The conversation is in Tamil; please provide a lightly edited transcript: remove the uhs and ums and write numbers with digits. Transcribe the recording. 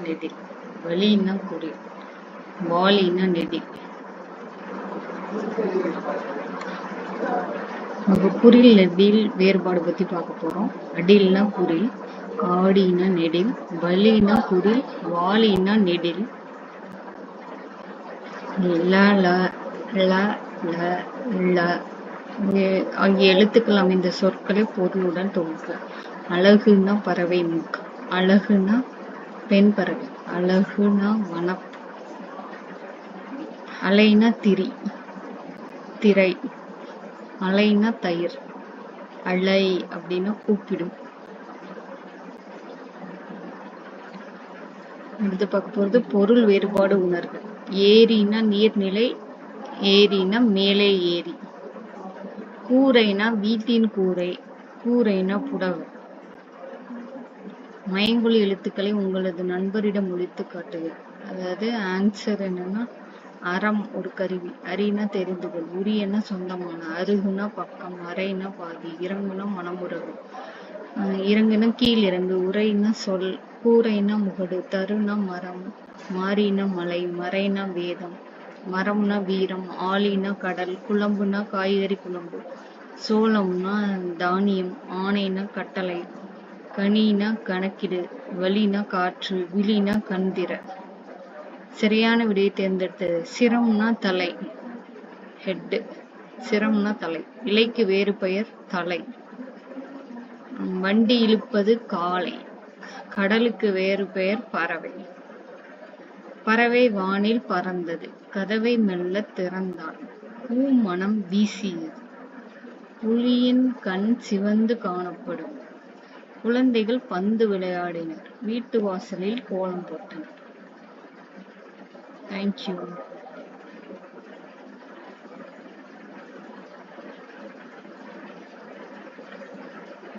நெடில், வலின்னா குரில், வாலின்னா நெடில். குறில் நெடில் வேறுபாடு பத்தி பார்க்க போறோம். அடில்னா குறில், காடினா நெடில், வலினா குறில், வாலினா நெடில். ல ல ல ல ல ஆகிய எழுத்துக்கள் அமைந்த சொற்களை பொருளுடன் தொகுப்பு. அழகுனா பறவை மூக்கு, அழகுனா பெண் பறவை, அழகுனா வனப், அலைனா திரை, அலைனா தயிர், அலை அப்படின்னா கூப்பிடும். அடுத்து பார்க்க போறது பொருள் வேறுபாடு உணர்வு. ஏரினா நீர்நிலை, ஏரினா மேலே ஏரி. கூரைனா வீட்டின் கூரை, கூரைனா புடவை. மையங்குழி எழுத்துக்களை உங்களது நண்பரிடம் ஒழித்து காட்டுக. அதாவது ஆன்சர் என்னன்னா, அறம் ஒரு கருவி, அரினா தெரிந்து கொள், உரியனா சொந்தமான, அருகுனா பக்கம், அரைனா பாதி, இறங்குனா மனமுறவு, இறங்குனா கீழ் இறங்கு, உரைனா சொல், கூரைனா முகடு, தருனா மரம், மாறினா மலை, மறைனா வேதம், மரம்னா வீரம், ஆலினா கடல், குழம்புனா காய்கறி குழம்பு, சோளம்னா தானியம், ஆணைனா கட்டளை, கனினா கணக்கிடு, வலினா காற்று, விழினா கண்திற. சரியான விடையை தேர்ந்தெடுத்தது. சிரம்னா தலை, ஹெட், சிரம்னா தலை. இலைக்கு வேறு பெயர் தலை. வண்டி இழுப்பது காளை, கடலுக்கு வேறு பெயர் பறவை. பறவை வானில் பறந்தது, கதவை மெல்ல திறந்தாள், பூ மனம் வீசியது, புலியின் கண் சிவந்து காணப்படும், குழந்தைகள் பந்து விளையாடினர், வீட்டு வாசலில் கோலம் போட்டனர். தேங்க்யூ.